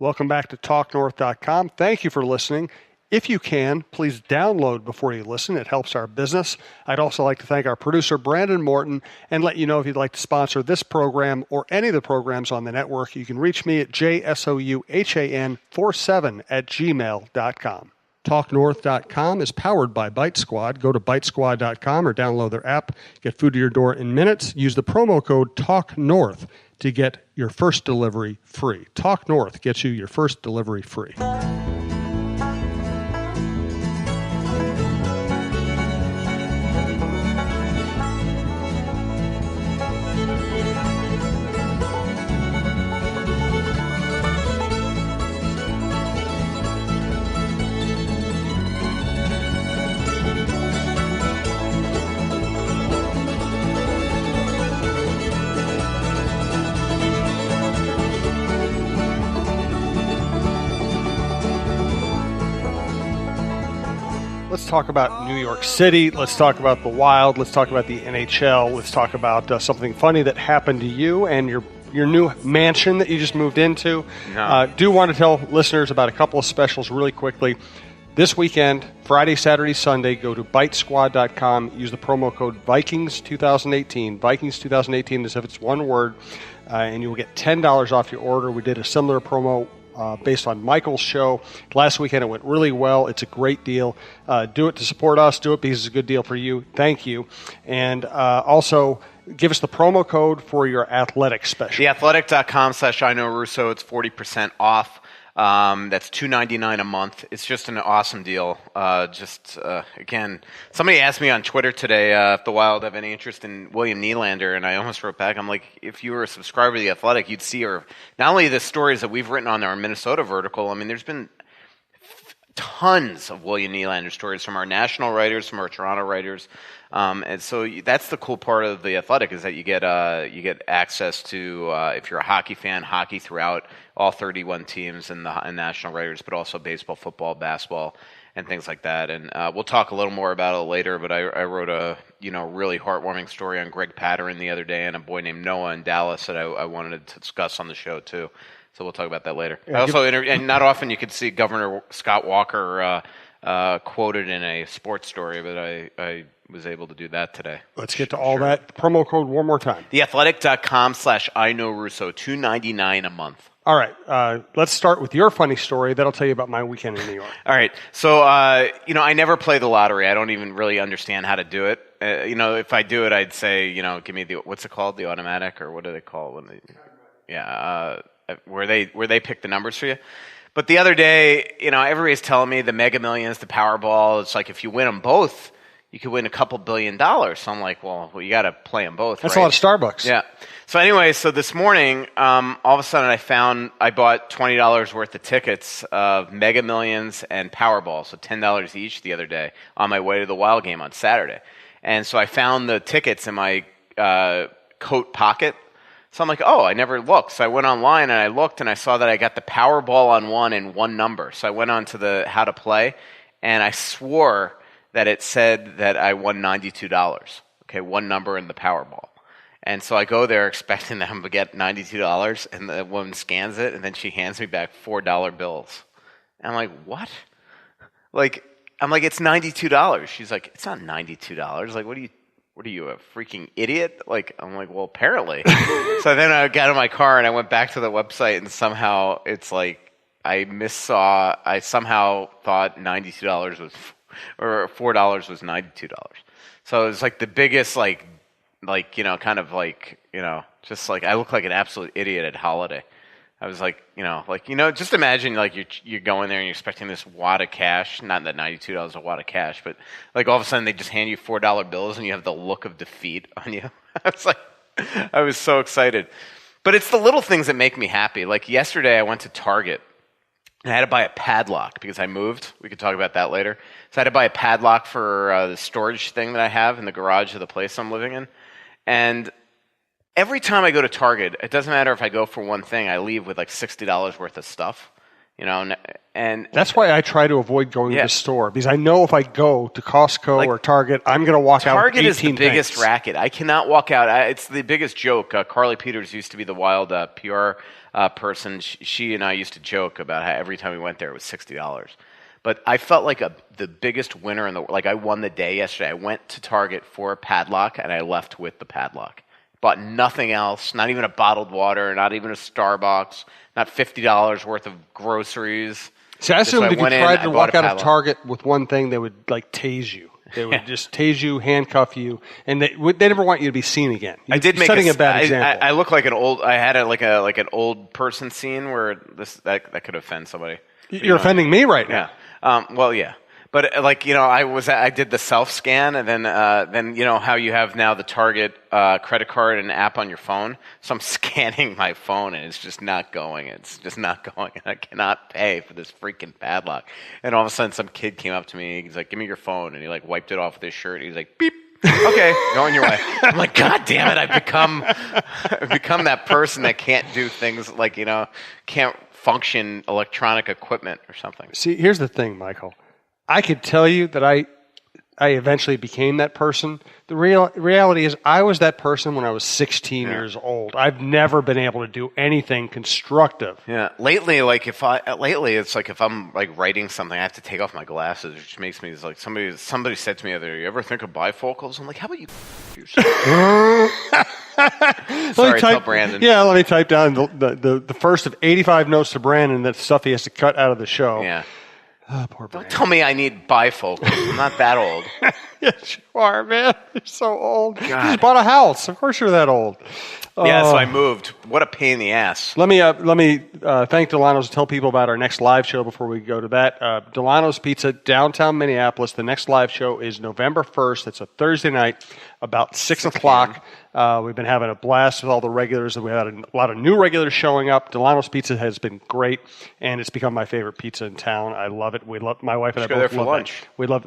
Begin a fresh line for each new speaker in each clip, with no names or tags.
Welcome back to talknorth.com. Thank you for listening. If you can, please download before you listen. It helps our business. I'd also like to thank our producer, Brandon Morton, and let you know if you'd like to sponsor this program or any of the programs on the network, you can reach me at jsouhan47@gmail.com. Talknorth.com is powered by Bite Squad. Go to bitesquad.com or download their app. Get food to your door in minutes. Use the promo code TALKNORTH to get your first delivery free. Talk North gets you your first delivery free. Let's talk about New York City. Let's talk about the Wild. Let's talk about the NHL. Let's talk about something funny that happened to you and your new mansion that you just moved into. Do want to tell listeners about a couple of specials really quickly. This weekend, Friday, Saturday, Sunday, go to bitesquad.com. Use the promo code Vikings2018. Vikings2018 as if it's one word, and you will get $10 off your order. We did a similar promo based on Michael's show. Last weekend it went really well. It's a great deal. Do it to support us. Do it because it's a good deal for you. Thank you. And also, give us the promo code for your athletic special.
Theathletic.com/IKnowRusso. It's 40% off. That's $2.99 a month. It's just an awesome deal. Again, somebody asked me on Twitter today if the Wild have any interest in William Nylander, and I almost wrote back. I'm like, if you were a subscriber to The Athletic, you'd see not only the stories that we've written on our Minnesota vertical. I mean, there's been tons of William Nylander stories from our national writers, from our Toronto writers. And so that's the cool part of The Athletic is that you get access to, if you're a hockey fan, hockey throughout all 31 teams and national writers, but also baseball, football, basketball, and things like that. And we'll talk a little more about it later, but I wrote a really heartwarming story on Greg Patterson the other day and a boy named Noah in Dallas that I wanted to discuss on the show too. So we'll talk about that later.
Yeah,
and not often you could see Governor Scott Walker quoted in a sports story, but I was able to do that today.
Let's get to all that. Promo code one more time.
Theathletic.com/IKnowRusso, $2.99 a month.
All right. Let's start with your funny story. That'll tell you about my weekend in New York.
All right. So, I never play the lottery. I don't even really understand how to do it. If I do it, I'd say, give me what's it called? The automatic, or what do they call it when they? Yeah. Where they pick the numbers for you. But the other day, everybody's telling me the Mega Millions, the Powerball, it's like if you win them both, you could win a couple $1 billion. So I'm like, well, you got to play them both.
That's
right?
a lot of Starbucks.
Yeah. So anyway, this morning, all of a sudden I bought $20 worth of tickets of Mega Millions and Powerball, so $10 each the other day on my way to the Wild game on Saturday. And so I found the tickets in my coat pocket. So I'm like, oh, I never looked. So I went online and I looked and I saw that I got the Powerball on one and one number. So I went on to the how to play and I swore that it said that I won $92. Okay, one number in the Powerball. And so I go there expecting them to get $92 and the woman scans it and then she hands me back $4 bills. And I'm like, what? I'm like, it's $92. She's like, it's not $92. Like, what are you, a freaking idiot? I'm like, well, apparently. So then I got in my car and I went back to the website and somehow it's like I somehow thought $92 was, or $4 was $92. So it was like the biggest, just like I look like an absolute idiot at holiday. I was like, just imagine you're going there and you're expecting this wad of cash. Not that $92 is a wad of cash, but all of a sudden they just hand you $4 bills and you have the look of defeat on you. I was so excited. But it's the little things that make me happy. Like yesterday I went to Target and I had to buy a padlock because I moved. We could talk about that later. So I had to buy a padlock for the storage thing that I have in the garage of the place I'm living in. And every time I go to Target, it doesn't matter if I go for one thing, I leave with $60 worth of stuff, and
that's why I try to avoid going to the store because I know if I go to Costco or Target, I'm going to walk out with 18
Target is the biggest
things.
racket. I cannot walk out. It's the biggest joke. Carly Peters used to be the Wild PR person. She and I used to joke about how every time we went there it was $60. But I felt like the biggest winner in the like I won the day yesterday. I went to Target for a padlock and I left with the padlock. Bought nothing else, not even a bottled water, not even a Starbucks, not $50 worth of groceries.
See, I assumed if you tried to walk out of Target with one thing, they would like tase you. They would just tase you, handcuff you, and they never want you to be seen again.
I did make
setting a bad example.
I look like an old. I had an old person scene where that could offend somebody.
You're offending me right now.
Well, yeah. But I did the self scan, and then you know how you have now the Target credit card and app on your phone. So I'm scanning my phone, and it's just not going. It's just not going. And I cannot pay for this freaking padlock. And all of a sudden, some kid came up to me. He's like, "Give me your phone," and he like wiped it off with his shirt. He's like, "Beep." Okay, go on your way. I'm like, God damn it! I've become that person that can't do things like can't function electronic equipment or something.
See, here's the thing, Michael. I could tell you that I eventually became that person. The reality is I was that person when I was 16 years old. I've never been able to do anything constructive.
Yeah. Lately, it's like if I'm like writing something, I have to take off my glasses, which makes me like somebody said to me the other day, "You ever think of bifocals?" I'm like, "How about you yourself?" Sorry, tell Brandon.
Yeah, let me type down the first of 85 notes to Brandon. That's stuff he has to cut out of the show.
Yeah.
Oh, poor Brandon.
Don't tell me I need bifocals. I'm not that old.
Yes, you are, man. You're so old.
God.
You just bought a house. Of course you're that old.
Yeah, so I moved. What a pain in the ass.
Let me thank Delano's and tell people about our next live show before we go to that. Delano's Pizza, downtown Minneapolis. The next live show is November 1st. It's a Thursday night, about 6 o'clock. We've been having a blast with all the regulars, and we had a lot of new regulars showing up. Delano's Pizza has been great, and it's become my favorite pizza in town. I love it. We love my wife and I both
go there for
love
lunch.
We love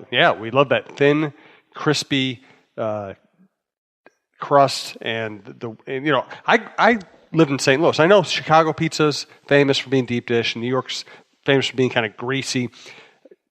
that thin, crispy crust, and I lived in St. Louis. I know Chicago pizza's famous for being deep dish, and New York's famous for being kind of greasy,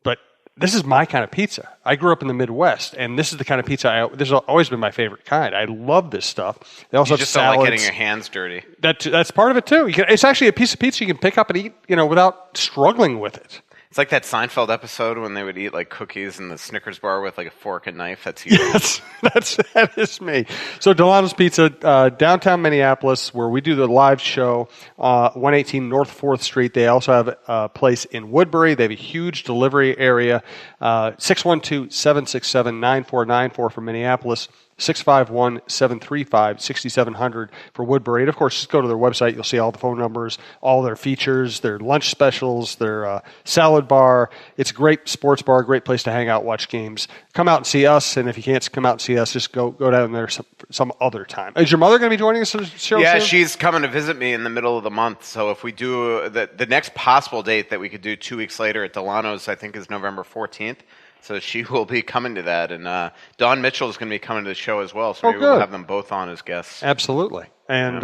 but this is my kind of pizza. I grew up in the Midwest, and this is the kind of pizza this has always been my favorite kind. I love this stuff. They also have salads.
Don't like getting your hands dirty.
That's part of it too. It's actually a piece of pizza you can pick up and eat, without struggling with it.
It's like that Seinfeld episode when they would eat like cookies in the Snickers bar with like a fork and knife. That's you.
Yes, that is me. So Delano's Pizza, downtown Minneapolis, where we do the live show, 118 North 4th Street. They also have a place in Woodbury. They have a huge delivery area. 612-767-9494 for Minneapolis. 651-735-6700 for Woodbury. And, of course, just go to their website. You'll see all the phone numbers, all their features, their lunch specials, their salad bar. It's a great sports bar, great place to hang out, watch games. Come out and see us, and if you can't come out and see us, just go down there some other time. Is your mother going to be joining us on the show
Yeah,
soon?
She's coming to visit me in the middle of the month. So if we do the next possible date that we could do 2 weeks later at Delano's, I think is November 14th. So she will be coming to that, and Dawn Mitchell is going to be coming to the show as well. So maybe we'll have them both on as guests.
Absolutely, and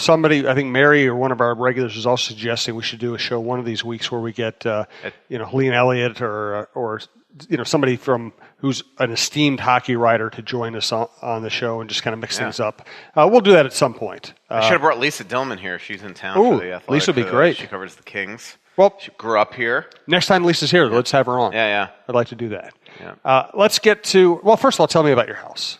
somebody, I think Mary or one of our regulars is also suggesting we should do a show one of these weeks where we get Helene Elliott or somebody who's an esteemed hockey writer to join us on the show and just kind of mix things up. We'll do that at some point.
I should have brought Lisa Dillman here. She's in town for the Athletic.
Lisa would be great.
She covers the Kings.
Well,
she grew up here.
Next time Lisa's here, let's have her on.
Yeah.
I'd like to do that.
Yeah.
Let's get to, first of all, tell me about your house.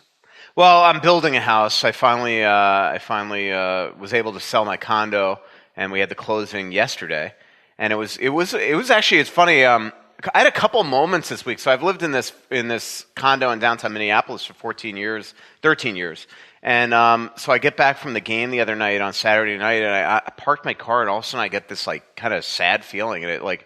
Well, I'm building a house. I finally was able to sell my condo, and we had the closing yesterday. And it was actually, it's funny. I had a couple moments this week. So I've lived in this condo in downtown Minneapolis for 13 years. And so I get back from the game the other night on Saturday night, and I parked my car, and all of a sudden I get this like kind of sad feeling, and it was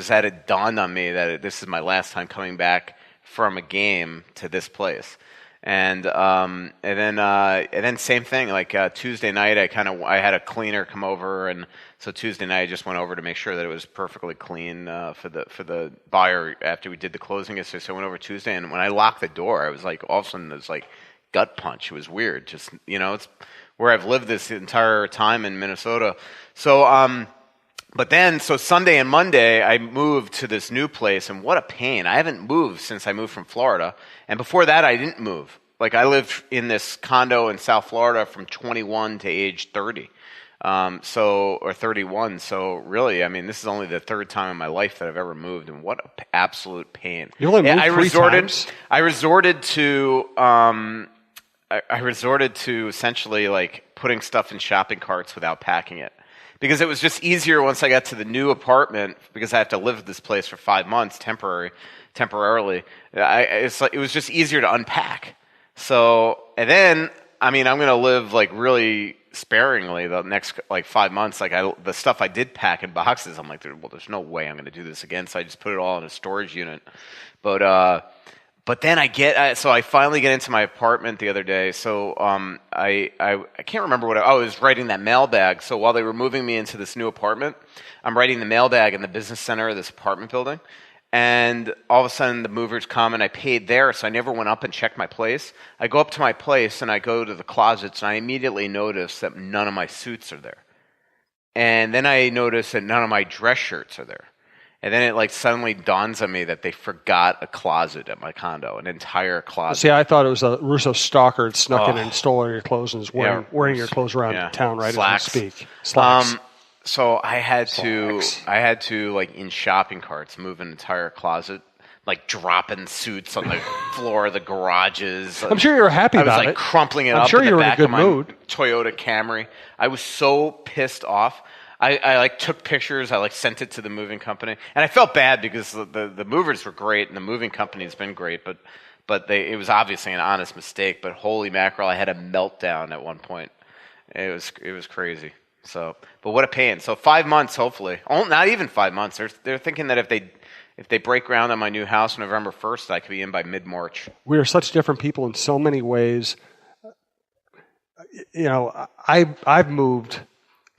that it dawned on me that this is my last time coming back from a game to this place, and then same thing, like Tuesday night I had a cleaner come over, and so Tuesday night I just went over to make sure that it was perfectly clean for the buyer after we did the closing. So I went over Tuesday, and when I locked the door, I was like, all of a sudden there's like gut punch. It was weird. Just, it's where I've lived this entire time in Minnesota. So, so Sunday and Monday, I moved to this new place, and what a pain. I haven't moved since I moved from Florida. And before that, I didn't move. Like, I lived in this condo in South Florida from 21 to age 30. Or 31. So really, I mean, this is only the third time in my life that I've ever moved, and what an absolute pain.
You only moved three times?
I resorted to essentially like putting stuff in shopping carts without packing it. Because it was just easier once I got to the new apartment, because I have to live at this place for 5 months temporarily. It was just easier to unpack. So, and then, I mean, I'm going to live like really sparingly the next like 5 months. The stuff I did pack in boxes, I'm like, well, there's no way I'm going to do this again. So I just put it all in a storage unit. But then I finally get into my apartment the other day. So I can't remember I was writing that mailbag. So while they were moving me into this new apartment, I'm writing the mailbag in the business center of this apartment building. And all of a sudden the movers come, and I paid there, so I never went up and checked my place. I go up to my place and I go to the closets, and I immediately notice that none of my suits are there. And then I notice that none of my dress shirts are there. And then it like suddenly dawns on me that they forgot a closet at my condo, an entire closet.
See, I thought it was a Russo stalker that snuck in and stole all your clothes and is wearing your clothes around town right
Slacks.
as we speak. Slacks.
So I had to like in shopping carts move an entire closet, like dropping suits on the floor of the garages.
I'm sure you were happy about it.
I was like crumpling it up in the back of my Toyota Camry. I was so pissed off. I like took pictures. I like sent it to the moving company, and I felt bad because the movers were great and the moving company has been great, but it was obviously an honest mistake. But holy mackerel, I had a meltdown at one point. It was crazy. So, but what a pain. So 5 months, hopefully. Oh, not even 5 months. They're thinking that if they break ground on my new house November 1st, I could be in by mid-March.
We are such different people in so many ways. You know, I've moved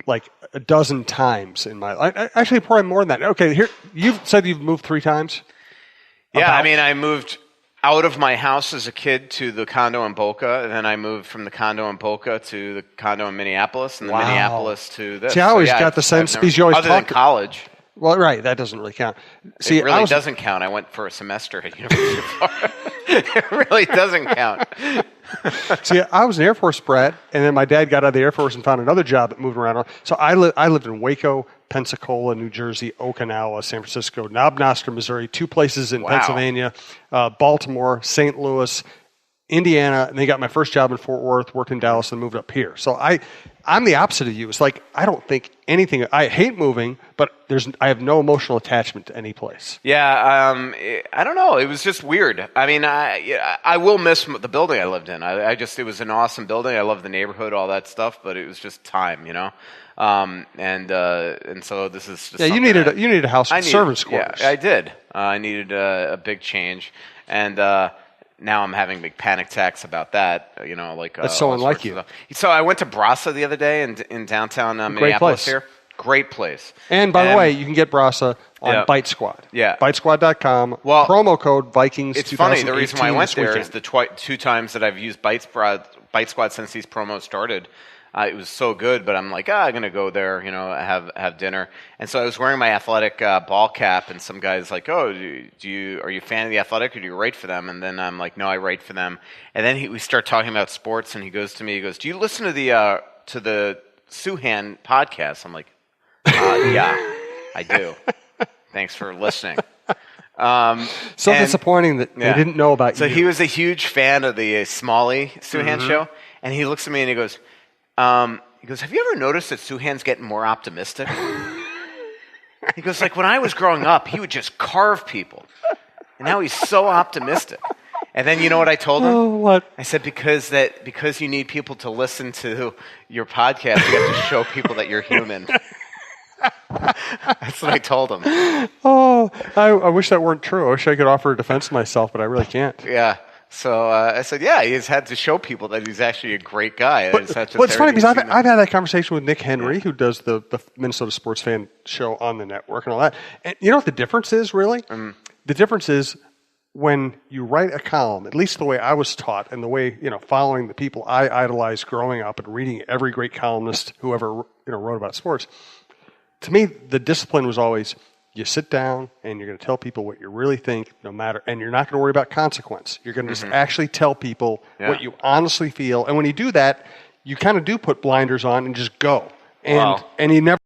like a dozen times in my life. Actually, probably more than that. Okay, here you've said you've moved 3 times.
Yeah, I mean, I moved out of my house as a kid to the condo in Boca, and then I moved from the condo in Boca to the condo in Minneapolis, and then Minneapolis to this.
See, I always got the sense because you always
other than college.
Well, right, that doesn't really count. See,
it really doesn't count. I went for a semester at University of Florida. It really doesn't count.
See, I was an Air Force brat, and then my dad got out of the Air Force and found another job that moved around. So I lived in Waco, Pensacola, New Jersey, Okinawa, San Francisco, Knob Noster, Missouri, 2 places in Pennsylvania, Baltimore, St. Louis, Indiana, and then got my first job in Fort Worth, worked in Dallas, and moved up here. So I'm the opposite of you. It's like I don't think anything. I hate moving, but I have no emotional attachment to any place.
Yeah, I don't know. It was just weird. I mean, I will miss the building I lived in. It was an awesome building. I love the neighborhood, all that stuff, but it was just time, you know. And so this is just
you needed a house with servants' quarters.
Yeah, I did. I needed a big change, and now I'm having big panic attacks about that. You know, like
that's so unlike you.
So I went to Brasa the other day in downtown Minneapolis here. Great place.
And by the way, you can get Brasa on Bite Squad.
Yeah.
BiteSquad.com. Well, promo code Vikings.
It's funny. The reason why I went there is the 2 times that I've used Bite Squad since these promos started. It was so good, but I'm like, I'm going to go there, you know, have dinner. And so I was wearing my Athletic ball cap, and some guy's like, oh, are you a fan of the Athletic, or do you write for them? And then I'm like, no, I write for them. And then we start talking about sports, and he goes to me, do you listen to the Souhan podcast? I'm like, yeah, I do. Thanks for listening.
Disappointing that they didn't know about you.
So he was a huge fan of the Smalley Souhan show, and he looks at me and he goes, have you ever noticed that Souhan's getting more optimistic? He goes, like, when I was growing up, he would just carve people. And now he's so optimistic. And then you know what I told him?
Oh, what?
I said, because you need people to listen to your podcast, you have to show people that you're human. That's what I told him.
Oh, I wish that weren't true. I wish I could offer a defense of myself, but I really can't.
Yeah. So I said, yeah, he's had to show people that he's actually a great guy.
But it's funny because I've had that conversation with Nick Henry, who does the Minnesota Sports Fan show on the network and all that. And you know what the difference is, really? The difference is when you write a column, at least the way I was taught and the way, you know, following the people I idolized growing up and reading every great columnist who ever, you know, wrote about sports. To me, the discipline was always you sit down and you're going to tell people what you really think, no matter, and you're not going to worry about consequence. You're going to just actually tell people what you honestly feel. And when you do that, you kind of do put blinders on and just go. and
Wow.
and he never